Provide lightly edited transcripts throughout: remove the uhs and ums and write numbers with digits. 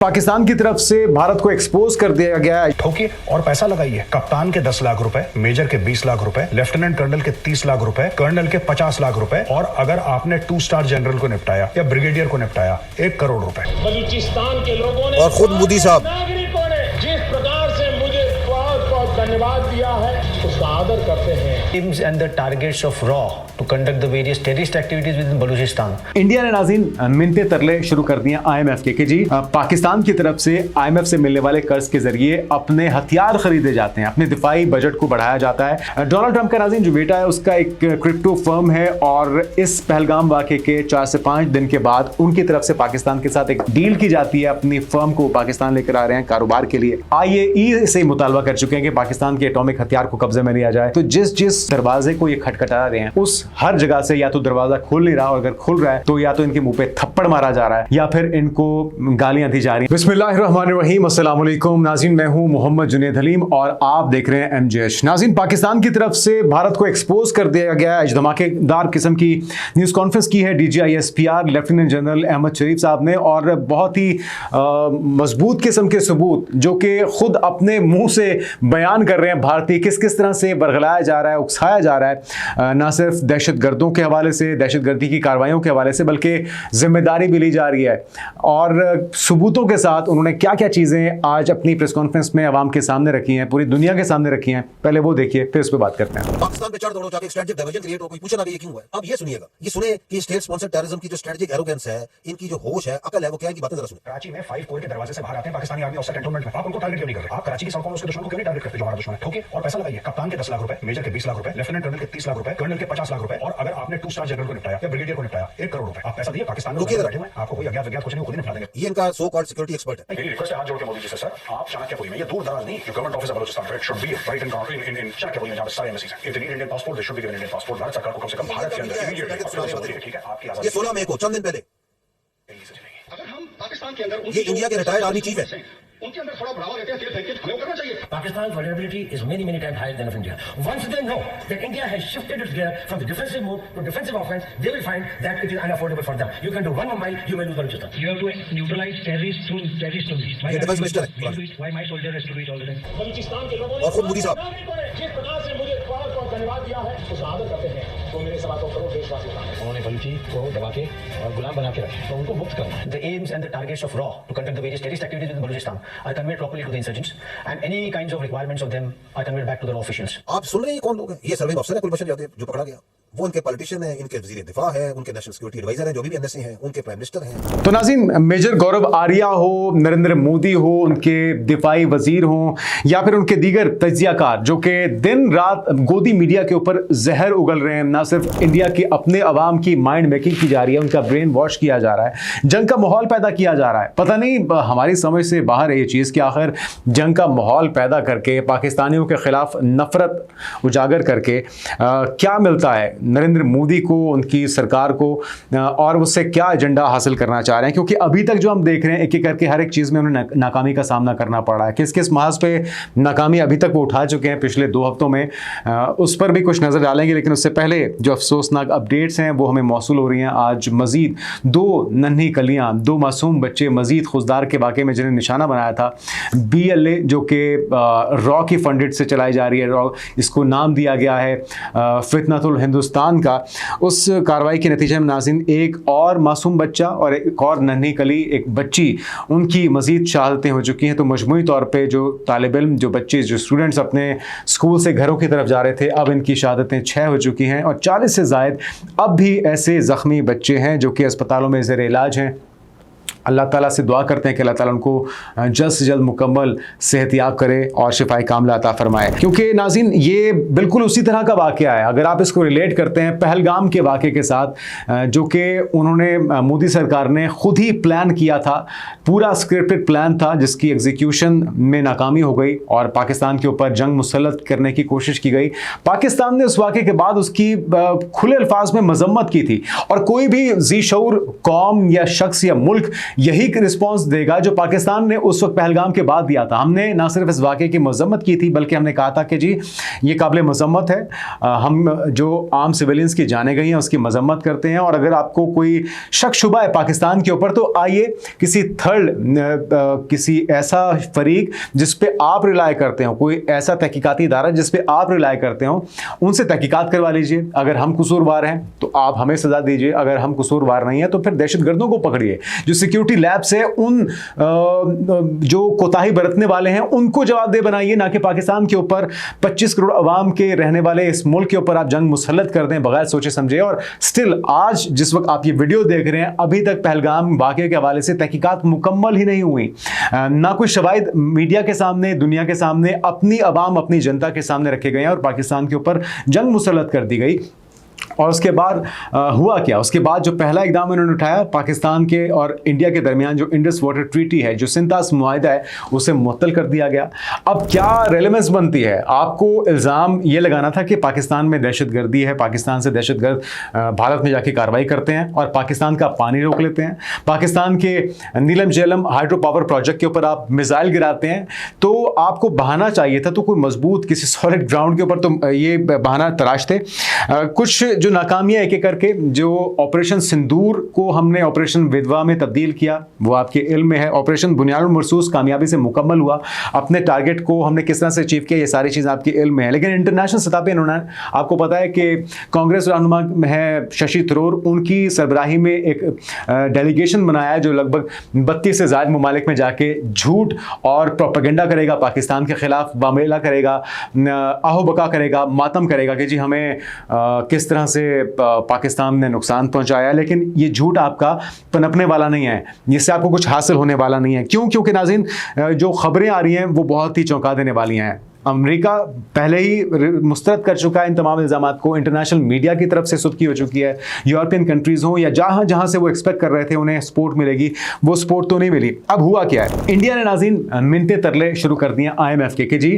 पाकिस्तान की तरफ से भारत को एक्सपोज कर दिया गया है। ठोकिए और पैसा लगाइए। कप्तान के 10 लाख रुपए, मेजर के 20 लाख रुपए, लेफ्टिनेंट कर्नल के 30 लाख रुपए, कर्नल के 50 लाख रुपए और अगर आपने 2 स्टार जनरल को निपटाया या ब्रिगेडियर को निपटाया 1 करोड़ रुपए। बलूचिस्तान के लोगों ने और खुद मोदी साहब नागरिकों ने जिस प्रकार से मुझे बहुत बहुत धन्यवाद दिया है उसका आदर करते हैं। Aims and the targets of RAW to conduct the various terrorist activities within Balochistan. India ने नाज़रीन मिन्नतें तरले शुरू कर दिए IMF के कि जी पाकिस्तान की तरफ से IMF से मिलने वाले कर्ज के जरिए अपने हथियार खरीदे जाते हैं, अपने दिफाई बजट को बढ़ाया जाता है। डोनाल्ड ट्रंप का नाज़रीन जो बेटा है उसका एक क्रिप्टो फर्म है और इस पहलगाम वाक़े के 4 से 5 दिन के बाद उनकी तरफ से पाकिस्तान के साथ एक डील की जाती है। अपनी फर्म को पाकिस्तान लेकर आ रहे हैं कारोबार के लिए। IAEA से मुतालबा कर चुके हैं कि पाकिस्तान के एटॉमिक हथियार को कब्जे में लिया जाए। तो जिस दरवाजे को ये खटखटा रहे हैं उस हर जगह से या तो दरवाजा खुल नहीं रहा और अगर खुल रहा है तो या तो इनके मुंह पे थप्पड़ मारा जा रहा है या फिर इनको गालियां दी जा रही हैं। बिस्मिल्लाहिर्रहमानिर्रहीम, अस्सलाम वालेकुम नाज़रीन, मैं हूं मोहम्मद जुनैद हलीम और आप देख रहे हैं MJH। नाज़रीन, पाकिस्तान की तरफ से भारत को एक्सपोज कर दिया गया है। धमाकेदार किस्म की न्यूज़ कॉन्फ्रेंस की है DGI SPR lieutenant general Ahmed Sharif sahab ने और बहुत ही मजबूत किस्म के सबूत जो कि खुद अपने मुंह से बयान कर रहे हैं भारतीय किस तरह से बरगलाया जा रहा है, उकसाया जा रहा है, ना सिर्फ दहशतगर्दों के हवाले से, दहशतगर्दी की कार्रवाइयों के हवाले से, बल्कि जिम्मेदारी भी ली जा रही है। और सबूतों के साथ उन्होंने क्या क्या चीज़ें आज अपनी प्रेस कॉन्फ्रेंस में आवाम के सामने रखी हैं, पूरी दुनिया के सामने रखी हैं, पहले वो देखिए फिर उस पर बात करते हैं। पाकिस्तान पे चढ़ दौड़ो जाके स्ट्रेटेजिक डाइवर्जन क्रिएट हो, कोई पूछे ना कि ये क्यों है। अब ये सुनिएगा, ये सुने कि स्टेट स्पॉन्सर टेररिज्म की जो स्ट्रेटेजिक एरोगेंस है, इनकी जो होश है, अकल है, वो क्या है, इनकी बातें जरा सुनिए। कराची में 5 कोर के दरवाजे से बाहर आते हैं पाकिस्तानी आर्मी ऑफिसर कैंटोनमेंट में। आप उनको टारगेट क्यों नहीं कर रहे? आप कराची की सड़कों में उसके दुश्मन को क्यों नहीं टारगेट करते जो हमारा दुश्मन है? ठोकिए और पैसा लगाइए। कप्तान के 10 लाख रुपए, मेजर के 20 लाख रुपए, लेफ्टिनेंट कर्नल के 30 लाख रुपए, कर्नल के 50 लाख रुपए और अगर आपने 2 स्टार जनरल को निपटाया या ब्रिगेडियर को निपटाया 1 करोड़ रुपए। आप पैसा दिए, पाकिस्तान में बैठे हुए हैं, आपको कोई अज्ञात कुछ नहीं, खुद ही निपटा देंगे। ये इनका सो कॉल्ड सिक्योरिटी एक्सपर्ट है। मेरी रिक्वेस्ट है हाथ जोड़ के मोदी जी से, सर आप चाणक्यपुरी में, ये दूर दराज नहीं, government office Balochistan should be right in country in Chanakyapuri में जहां पे सारे एम्बेसीज हैं। If they need Indian passport they should be given Indian passport. Bharat सरकार को कम से कम भारत के अंदर इमीडिएटली, ठीक है, आपकी आजादी। ये 16 मई को चंद दिन पहले अगर हम पाकिस्तान के अंदर ये इंडिया के रिटायर्ड आर्मी चीफ है, उनके अंदर थोड़ा बढ़ावा देते हैं, हमें करना चाहिए। Pakistan's vulnerability is many times higher than of India. Once they know that India has shifted its gear from the defensive mode to defensive offense, they will find that it is unaffordable for them. You can do one Mumbai, you may lose Balochistan. You have to neutralize terrorists through terrorist only. ये defence minister है। Why my soldier has to do it all the time? Balochistan के लोगों ने और खुद मोदी साहब नागरिकों ने जिस प्रकार से मुझे बहुत बहुत धन्यवाद दिया है उसका आदर करते हैं। तो मेरे 2.25 करोड़ देशवासी हैं। उन्होंने बलूची को दबा के और गुलाम बना के रखा, तो उनको मुक्त करना। The aims and the targets of RAW to conduct the various terrorist activities within Balochistan are conveyed properly to the insurgents, and any kinds of requirements of them are conveyed back to the RAW officials. आप सुन रहे हैं कौन लोग हैं? ये serving अफसर है कुलभूषण जाधव जो पकड़ा गया। वो उनके पॉलिटिशियन हैं, इनके वजीर दिफा है, उनके नेशनल सिक्योरिटी एडवाइजर हैं जो भी NSA हैं, उनके प्राइम मिनिस्टर हैं। तो नाज़रीन, मेजर गौरव आर्या हो, नरेंद्र मोदी हो, उनके दिफाई वजीर हो या फिर उनके दीगर तजियाकार जो कि दिन रात गोदी मीडिया के ऊपर जहर उगल रहे हैं, ना सिर्फ इंडिया के अपने अवाम की माइंड मेकिंग की जा रही है, उनका ब्रेन वॉश किया जा रहा है, जंग का माहौल पैदा किया जा रहा है। पता नहीं हमारी समझ से बाहर है ये चीज़ कि आखिर जंग का माहौल पैदा करके पाकिस्तानियों के खिलाफ नफरत उजागर करके क्या मिलता है नरेंद्र मोदी को, उनकी सरकार को, और उससे क्या एजेंडा हासिल करना चाह रहे हैं। क्योंकि अभी तक जो हम देख रहे हैं एक एक करके हर एक चीज़ में उन्हें नाकामी का सामना करना पड़ रहा है। किस किस महाज पे नाकामी अभी तक वो उठा चुके हैं पिछले 2 हफ्तों में, उस पर भी कुछ नज़र डालेंगे। लेकिन उससे पहले जो अफसोसनाक अपडेट्स हैं वो हमें मौसूल हो रही हैं। आज मज़ीद 2 नन्ही कलियाँ, 2 मासूम बच्चे मज़ीद खुजदार के वाक़े में जिन्हें निशाना बनाया था BLA जो कि रॉ की फंडेड से चलाई जा रही है, रॉ इसको नाम दिया गया है फितनतुल हिंदुस्तान का। उस कार्रवाई के नतीजे में नाज़रीन एक और मासूम बच्चा और एक और नन्ही कली एक बच्ची, उनकी मज़ीद शहादतें हो चुकी हैं। तो मजमूई तौर पे जो तालिब इल्म, जो बच्चे, जो स्टूडेंट्स अपने स्कूल से घरों की तरफ जा रहे थे, अब इनकी शहादतें 6 हो चुकी हैं और 40 से ज़ायद अब भी ऐसे ज़ख्मी बच्चे हैं जो कि अस्पतालों में ज़ेर इलाज हैं। अल्लाह ताला से दुआ करते हैं कि अल्लाह ताला उनको जल्द से जल्द मुकम्मल सेहतियाब करे और शिफाई कामला अता फरमाए। क्योंकि नाज़रीन ये बिल्कुल उसी तरह का वाक़या है, अगर आप इसको रिलेट करते हैं पहलगाम के वाक़े के साथ जो कि उन्होंने मोदी सरकार ने ख़ुद ही प्लान किया था, पूरा स्क्रिप्टेड प्लान था जिसकी एग्जीक्यूशन में नाकामी हो गई और पाकिस्तान के ऊपर जंग मुसल्लत करने की कोशिश की गई। पाकिस्तान ने उस वाक़े के बाद उसकी खुले अल्फाज में मजम्मत की थी और कोई भी जी शऊर कौम या शख्स या मुल्क यही रिस्पॉन्स देगा जो पाकिस्तान ने उस वक्त पहलगाम के बाद दिया था। हमने ना सिर्फ इस वाक़े की मजम्मत की थी, बल्कि हमने कहा था कि जी ये काबिल मजम्मत है, हम जो आम सिविलियंस की जाने गई हैं उसकी मजम्मत करते हैं, और अगर आपको कोई शक शुबा है पाकिस्तान के ऊपर तो आइए किसी किसी ऐसा फरीक जिस पे आप रिलाय करते हो, कोई ऐसा तहकीकाती इदारा जिस पे आप रिलाय करते हो, उनसे तहकीकात करवा लीजिए। अगर हम कसूरवार हैं तो आप हमें सजा दीजिए, अगर हम कसूरवार नहीं है तो फिर दहशतगर्दों को पकड़िए, जो सिक्योरिटी लैब्स है उन जो कोताही बरतने वाले हैं उनको जवाबदेह बनाइए, ना कि पाकिस्तान के ऊपर 25 करोड़ अवाम के रहने वाले इस मुल्क के ऊपर आप जंग मुसल्लत कर दें बगैर सोचे समझे। और स्टिल आज जिस वक्त आप ये वीडियो देख रहे हैं, अभी तक पहलगाम वाक़े के हवाले से तहकीकात मुकम्मल ही नहीं हुई, ना कोई शवाहिद मीडिया के सामने, दुनिया के सामने, अपनी अवाम, अपनी जनता के सामने रखे गए हैं और पाकिस्तान के ऊपर जंग मुसल्लत कर दी गई। और उसके बाद हुआ क्या? उसके बाद जो पहला इकदाम उन्होंने उठाया, पाकिस्तान के और इंडिया के दरमियान जो इंडस वाटर ट्रीटी है, जो सिंतास मुआहिदा है, उसे मुअत्तल कर दिया गया। अब क्या रेलेवेंस बनती है? आपको इल्ज़ाम ये लगाना था कि पाकिस्तान में दहशतगर्दी है, पाकिस्तान से दहशतगर्द भारत में जाके कार्रवाई करते हैं और पाकिस्तान का पानी रोक लेते हैं, पाकिस्तान के नीलम झेलम हाइड्रो पावर प्रोजेक्ट के ऊपर आप मिसाइल गिराते हैं, तो आपको बहाना चाहिए था, तो कोई मजबूत किसी सॉलिड ग्राउंड के ऊपर तो ये बहाना तराशते। कुछ जो नाकामियां एक एक करके, जो ऑपरेशन सिंदूर को हमने ऑपरेशन विधवा में तब्दील किया, वो आपके इल्म में है। ऑपरेशन बुनियादुल मरसूस कामयाबी से मुकम्मल हुआ, अपने टारगेट को हमने किस तरह से अचीव किया, ये सारी चीज़ आपके इल्म में है। लेकिन इंटरनेशनल सतह पे इन्होंने, आपको पता है कि कांग्रेस रहनुमा है शशि थरूर, उनकी सरबराही में एक डेलीगेशन बनाया है जो लगभग 32 से ज़्यादा ममालिक में जाके झूठ और प्रोपेगेंडा करेगा, पाकिस्तान के खिलाफ बामेला करेगा, आहो बका करेगा, मातम करेगा कि जी हमें किस तरह से पाकिस्तान ने नुकसान पहुंचाया। लेकिन ये झूठ आपका पनपने वाला नहीं है, इससे आपको कुछ हासिल होने वाला नहीं है। क्यों? क्योंकि नाज़रीन, जो खबरें आ रही हैं वो बहुत ही चौंका देने वाली हैं। अमेरिका पहले ही मुस्तरद कर चुका है इन तमाम इल्ज़ामात को, इंटरनेशनल मीडिया की तरफ से सुदकी हो चुकी है। यूरोपियन कंट्रीज़ हों या जहाँ जहाँ से वो एक्सपेक्ट कर रहे थे उन्हें सपोर्ट मिलेगी, वो सपोर्ट तो नहीं मिली। अब हुआ क्या है? इंडिया ने नाज़रीन मिन्नते तरले शुरू कर दिए IMF के कि जी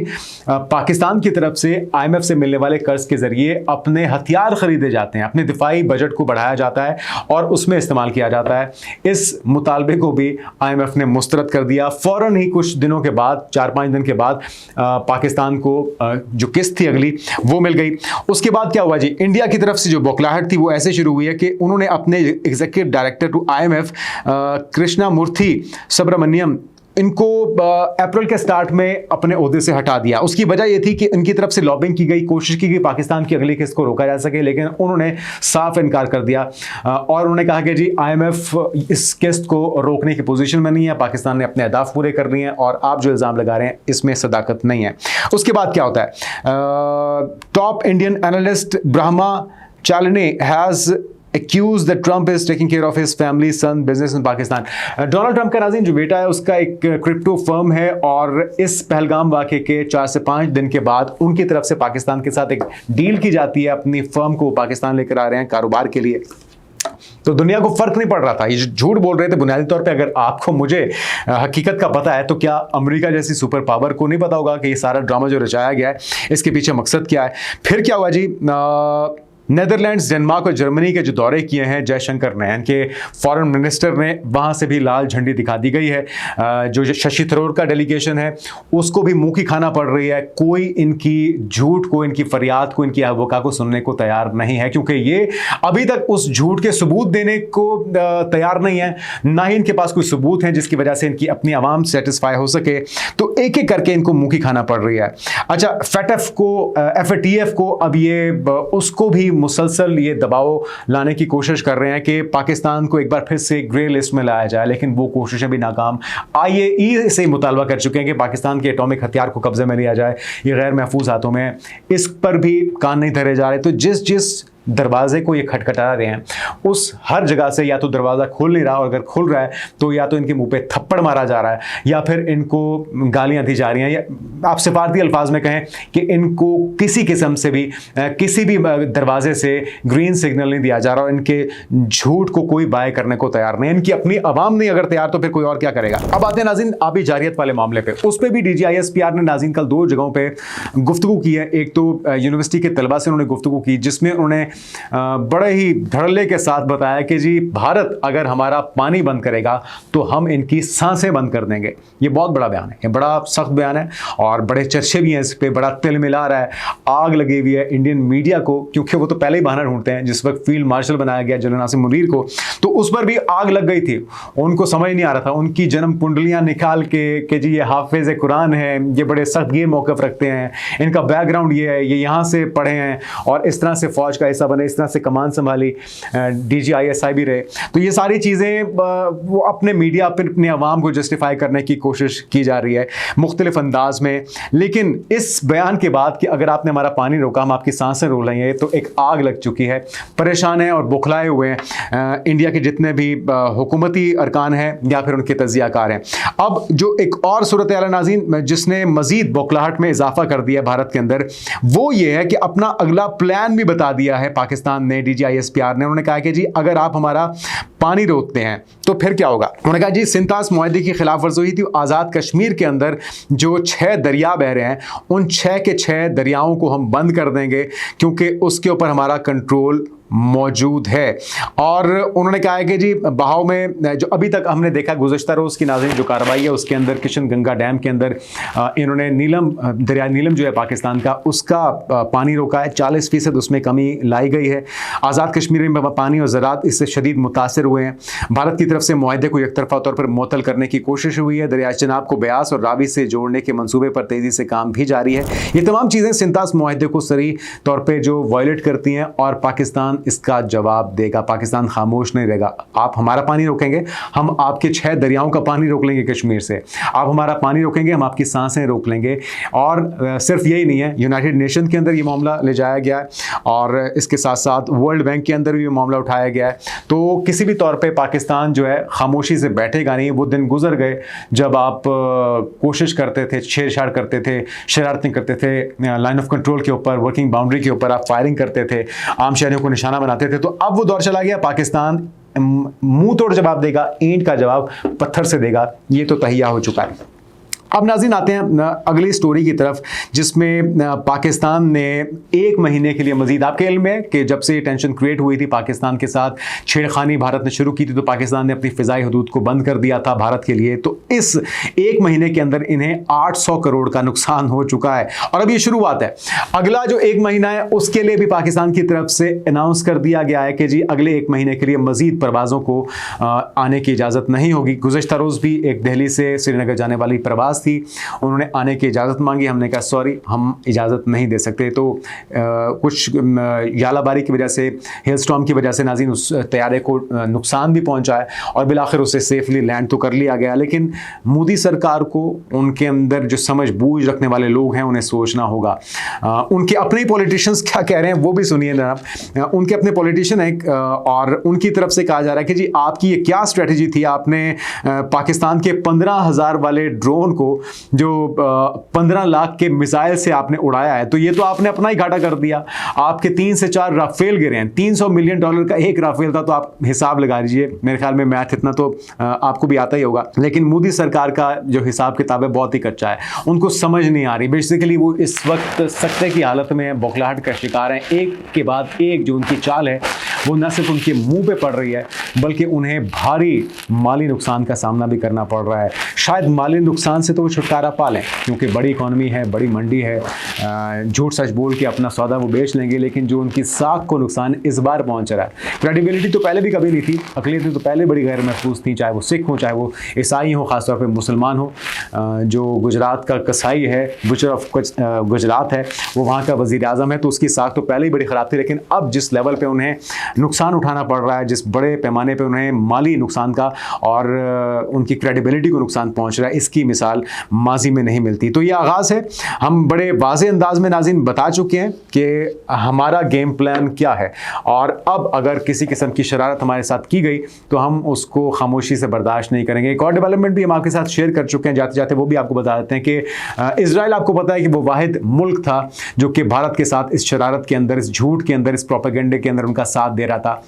पाकिस्तान की तरफ से IMF से मिलने वाले कर्ज के ज़रिए अपने हथियार ख़रीदे जाते हैं, अपने दिफाई बजट को बढ़ाया जाता है और उसमें इस्तेमाल किया जाता है। इस मुतालबे को भी IMF ने मुस्तरद कर दिया। फ़ौरन ही कुछ दिनों के बाद, 4-5 दिन के बाद पाकिस्तान को जो किस्त थी अगली वो मिल गई। उसके बाद क्या हुआ जी? इंडिया की तरफ से जो बौखलाहट थी वो ऐसे शुरू हुई है कि उन्होंने अपने executive director to IMF Krishnamurthy Subramanian, इनको अप्रैल के स्टार्ट में अपने ओहदे से हटा दिया। उसकी वजह यह थी कि इनकी तरफ से लॉबिंग की गई, कोशिश की गई पाकिस्तान की अगली किस्त को रोका जा सके, लेकिन उन्होंने साफ इनकार कर दिया और उन्होंने कहा कि जी IMF इस किस्त को रोकने की पोजीशन में नहीं है, पाकिस्तान ने अपने अहदाफ पूरे कर लिए हैं और आप जो इल्ज़ाम लगा रहे हैं इसमें सदाकत नहीं है। उसके बाद क्या होता है? Top Indian analyst Brahma Chellaney has accused that Trump is taking care of his family, son, business in Pakistan. Donald Trump का नाज़रीन जो बेटा है उसका एक क्रिप्टो फर्म है और इस पहलगाम वाक़े के 4 से 5 दिन के बाद उनकी तरफ से पाकिस्तान के साथ एक डील की जाती है, अपनी फर्म को पाकिस्तान लेकर आ रहे हैं कारोबार के लिए। तो दुनिया को फर्क नहीं पड़ रहा था, ये झूठ बोल रहे थे बुनियादी तौर पे। अगर आपको मुझे हकीकत का पता है तो क्या अमेरिका जैसी सुपर पावर को नहीं पता होगा कि ये सारा ड्रामा जो रचाया गया है इसके पीछे मकसद क्या है? फिर क्या हुआ जी? नेदरलैंड्स, डेनमार्क और जर्मनी के जो दौरे किए हैं जयशंकर ने, इनके फॉरेन मिनिस्टर ने, वहाँ से भी लाल झंडी दिखा दी गई है। जो शशि थरूर का डेलीगेशन है उसको भी मुंह की खाना पड़ रही है। कोई इनकी झूठ को, इनकी फरियाद को, इनकी अवका को सुनने को तैयार नहीं है, क्योंकि ये अभी तक उस झूठ के सबूत देने को तैयार नहीं है, ना ही इनके पास कोई सबूत है जिसकी वजह से इनकी अपनी आवाम सेटिस्फाई हो सके। तो एक एक करके इनको मुंह की खाना पड़ रही है। अच्छा, FATF को, FATF को अब ये उसको भी मुसलसल ये दबाव लाने की कोशिश कर रहे हैं कि पाकिस्तान को एक बार फिर से ग्रे लिस्ट में लाया जाए, लेकिन वो कोशिशें भी नाकाम। IAEA से मुतालबा कर चुके हैं कि पाकिस्तान के एटॉमिक हथियार को कब्जे में लिया जाए, ये गैर महफूज हाथों में है, इस पर भी कान नहीं धरे जा रहे। तो जिस जिस दरवाजे को ये खटखटा रहे हैं उस हर जगह से या तो दरवाज़ा खुल नहीं रहा, और अगर खुल रहा है तो या तो इनके मुंह पे थप्पड़ मारा जा रहा है या फिर इनको गालियां दी जा रही हैं, या आप सिफारती अल्फाज में कहें कि इनको किसी किस्म से भी किसी भी दरवाजे से ग्रीन सिग्नल नहीं दिया जा रहा और इनके झूठ को कोई बाय करने को तैयार नहीं, इनकी अपनी आवाम नहीं अगर तैयार तो फिर कोई और क्या करेगा। अब आते हैं नाज़रीन आबी जारियत वाले मामले पे, उस पर भी DGISPR ने नाज़रीन कल 2 जगहों पे गुफ्तगू की है। एक तो यूनिवर्सिटी के तलबा से उन्होंने गुफ्तगू की जिसमें उन्होंने बड़े ही धड़ल्ले के साथ बताया कि जी भारत अगर हमारा पानी बंद करेगा तो हम इनकी सांसें बंद कर देंगे। ये बहुत बड़ा बयान है, ये बड़ा सख्त बयान है और बड़े चर्चे भी हैं इस पर, बड़ा तिल मिला रहा है, आग लगी हुई है इंडियन मीडिया को, क्योंकि वो तो पहले ही बहाना ढूंढते हैं। जिस वक्त फील्ड मार्शल बनाया गया जनरल नासिम मुनीर को, तो उस पर भी आग लग गई थी, उनको समझ नहीं आ रहा था, उनकी जन्म कुंडलियां निकाल के जी ये हाफिज कुरान है, ये बड़े सख्त गिर मौक़िफ़ रखते हैं, इनका बैकग्राउंड ये है, ये यहाँ से पढ़े हैं और इस तरह से फौज का हिस्सा बने, इस तरह से कमान संभाली, DGISI भी रहे। तो ये सारी चीज़ें वो अपने मीडिया पर अपने अवाम को जस्टिफाई करने की कोशिश की जा रही है मुख्तलिफ अंदाज में। लेकिन इस बयान के बाद कि अगर आपने हमारा पानी रोका हम आपकी सांसें रोक लेंगे, तो एक आग लग चुकी है, परेशान है और बुखलाए हुए हैं इंडिया के जितने भी हुकूमती अरकान हैं या फिर उनके तज्जियाकार हैं। अब जो एक और सूरत हाल नाज़रीन जिसने मजीद बौखलाहट में इजाफा कर दिया भारत के अंदर, वो ये है कि अपना अगला प्लान भी बता दिया है पाकिस्तान ने, DGISPR ने। उन्होंने कहा कि जी अगर आप हमारा पानी रोकते हैं तो फिर क्या होगा। उन्होंने कहा जी सिंतास मुआहदे की खिलाफ वर्जी हुई थी, आज़ाद कश्मीर के अंदर जो 6 दरिया बह रहे हैं उन 6 के 6 दरियाओं को हम बंद कर देंगे क्योंकि उसके ऊपर हमारा कंट्रोल मौजूद है। और उन्होंने कहा है कि जी बहाव में जो अभी तक हमने देखा गुज़श्ता रोज़ की नाज़रीन जो कार्रवाई है उसके अंदर किशन गंगा डैम के अंदर इन्होंने दरिया नीलम जो है पाकिस्तान का उसका पानी रोका है, 40% उसमें कमी लाई गई है। आज़ाद कश्मीर में पानी और ज़राअत इससे शदीद मुतासर हुए हैं। भारत की तरफ से मुआहदे को एकतरफा तौर पर मुअत्तल करने की कोशिश हुई है। दरिया चनाब को ब्यास और रावी से जोड़ने के मंसूबे पर तेज़ी से काम भी जारी है। ये तमाम चीज़ें सिंतास मुआहदे को सरी तौर पर जो वायलेट करती हैं और पाकिस्तान इसका जवाब देगा। पाकिस्तान खामोश नहीं रहेगा। आप हमारा पानी रोकेंगे, हम आपके 6 दरियाओं का पानी रोक लेंगे कश्मीर से। आप हमारा पानी रोकेंगे, हम आपकी सांसें रोक लेंगे। और सिर्फ यही नहीं है, यूनाइटेड नेशन के अंदर ये मामला ले जाया गया है और इसके साथ साथ वर्ल्ड बैंक के अंदर भी ये मामला उठाया गया है। तो किसी भी तौर पर पाकिस्तान जो है खामोशी से बैठेगा नहीं। वो दिन गुजर गए जब आप कोशिश करते थे, छेड़छाड़ करते थे, शरारतें करते थे, लाइन ऑफ कंट्रोल के ऊपर, वर्किंग बाउंड्री के ऊपर आप फायरिंग करते थे, आम शहरियों को निशाना बनाते थे। तो अब वो दौर चला गया, पाकिस्तान मुंह तोड़ जवाब देगा, ईंट का जवाब पत्थर से देगा। ये तो तहिया हो चुका है। अब नाज़रीन आते हैं अगली स्टोरी की तरफ जिसमें पाकिस्तान ने 1 महीने के लिए मजीद, आपके इल्म में कि जब से टेंशन क्रिएट हुई थी पाकिस्तान के साथ, छेड़खानी भारत ने शुरू की थी, तो पाकिस्तान ने अपनी फ़िज़ाई हदूद को बंद कर दिया था भारत के लिए। तो इस 1 महीने के अंदर इन्हें 800 करोड़ का नुकसान हो चुका है और अब ये शुरुआत है। अगला जो 1 महीना है उसके लिए भी पाकिस्तान की तरफ से अनाउंस कर दिया गया है कि जी अगले 1 महीने के लिए मजीद परवाज़ों को आने की इजाज़त नहीं होगी। गुज़श्ता रोज़ भी एक दिल्ली से श्रीनगर जाने वाली परवाज़ थी, उन्होंने आने की इजाज़त मांगी, हमने कहा सॉरी हम इजाज़त नहीं दे सकते। तो कुछ यालाबारी की वजह से, हेलस्टॉर्म की वजह से नाज़रीन उस तैयारे को नुकसान भी पहुंचा है और बिलाखिर उसे सेफली लैंड तो कर लिया गया। लेकिन मोदी सरकार को, उनके अंदर जो समझ बूझ रखने वाले लोग हैं उन्हें सोचना होगा। उनके अपने पॉलिटिशियंस क्या कह रहे हैं वो भी सुनिए जनाब। उनके अपने पॉलिटिशियन हैं और उनकी तरफ से कहा जा रहा है कि जी आपकी ये क्या स्ट्रेटजी थी, आपने पाकिस्तान के 15,000 वाले ड्रोन को जो 15 लाख के मिसाइल से आपने उड़ाया है, तो ये तो आपने अपना ही घाटा कर दिया। आपके 3 से 4 राफेल गिरे हैं, $300 मिलियन का एक राफेल था, तो आप हिसाब लगा लीजिए। मेरे ख्याल में मैथ इतना तो आपको भी आता ही होगा। लेकिन मोदी सरकार का जो हिसाब किताब है बहुत ही कच्चा है, उनको समझ नहीं आ रही। बेसिकली वो इस वक्त सख्ते की हालत में बौखलाहट का शिकार हैं। एक के बाद एक जो उनकी चाल है वो न सिर्फ उनके मुंह पे पड़ रही है बल्कि उन्हें भारी माली नुकसान का सामना भी करना पड़ रहा है। शायद माली नुकसान से तो वो छुटकारा पा लें क्योंकि बड़ी इकॉनमी है, बड़ी मंडी है, झूठ सच बोल के अपना सौदा वो बेच लेंगे। लेकिन जो उनकी साख को नुकसान इस बार पहुंच रहा है, क्रेडिबिलिटी तो पहले भी कभी नहीं थी, अक़लियतें तो पहले बड़ी गैर महफूज थी, चाहे वो सिख हो, चाहे वो ईसाई हो, ख़ासतौर पर मुसलमान हो। जो गुजरात का कसाई है, बुचर ऑफ गुजरात है, वो वहाँ का वज़ीर आज़म है, तो उसकी साख तो पहले ही बड़ी ख़राब थी। लेकिन अब जिस लेवल पर उन्हें नुकसान उठाना पड़ रहा है, जिस बड़े पैमाने पे उन्हें माली नुकसान का और उनकी क्रेडिबिलिटी को नुकसान पहुंच रहा है, इसकी मिसाल माजी में नहीं मिलती। तो ये आगाज़ है, हम बड़े वाज़ेह अंदाज में नाज़रीन बता चुके हैं कि हमारा गेम प्लान क्या है, और अब अगर किसी किस्म की शरारत हमारे साथ की गई तो हम उसको खामोशी से बर्दाश्त नहीं करेंगे। एक और डेवलपमेंट भी हम आपके साथ शेयर कर चुके हैं, जाते जाते वो भी आपको बता देते हैं कि इजराइल, आपको पता है कि वो वाहिद मुल्क था जो कि भारत के साथ इस शरारत के अंदर, इस झूठ के अंदर, इस प्रोपेगेंडे के अंदर उनका साथ दे रहा था।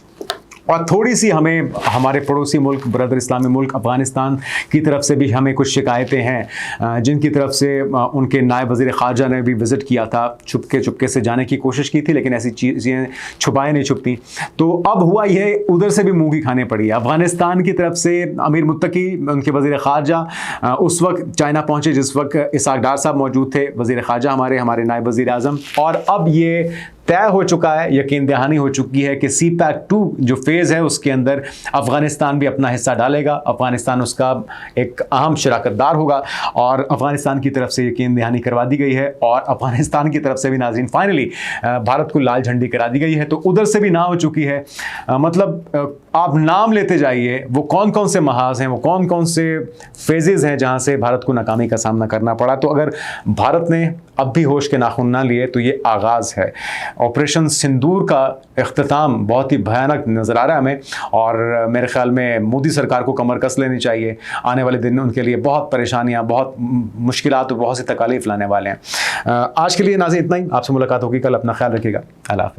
और थोड़ी सी हमें हमारे पड़ोसी मुल्क, ब्रदर इस्लामी मुल्क अफ़गानिस्तान की तरफ से भी हमें कुछ शिकायतें हैं, जिनकी तरफ से उनके नायब वज़ीर ख़ारजा ने भी विज़िट किया था, चुपके से जाने की कोशिश की थी, लेकिन ऐसी चीज़ें छुपाए नहीं छुपती। तो अब हुआ यह, उधर से भी मुँह की खाने पड़ी। अफ़गानिस्तान की तरफ से अमीर मुत्तकी, उनके वज़ीर ख़ारजा उस वक्त चाइना पहुँचे जिस वक्त इसहाक डार साहब मौजूद थे, वज़ीर ख़ारजा हमारे नायब वज़ीर आज़म। और अब ये तय हो चुका है, यकीन दहानी हो चुकी है कि CPEC-2 जो फेज़ है उसके अंदर अफ़गानिस्तान भी अपना हिस्सा डालेगा। अफ़गानिस्तान उसका एक अहम शराकतदार होगा और अफ़गानिस्तान की तरफ से यकीन दहानी करवा दी गई है, और अफ़गानिस्तान की तरफ से भी नाज़रीन फाइनली भारत को लाल झंडी करा दी गई है। तो उधर से भी ना हो चुकी है। मतलब आप नाम लेते जाइए, वो कौन कौन से महाज हैं, वो कौन कौन से फेजेज़ हैं जहाँ से भारत को नाकामी का सामना करना पड़ा। तो अगर भारत ने अब भी होश के नाखून ना लिए तो ये आगाज़ है। ऑपरेशन सिंदूर का इख्तिताम बहुत ही भयानक नज़र आ रहा है हमें, और मेरे ख्याल में मोदी सरकार को कमर कस लेनी चाहिए। आने वाले दिन उनके लिए बहुत परेशानियाँ, बहुत मुश्किलात और बहुत सी तकालीफ लाने वाले हैं। आज के लिए नाज़रीन इतना ही। आपसे मुलाकात होगी कल। अपना ख्याल रखिएगा। अल्लाह हाफ़िज़।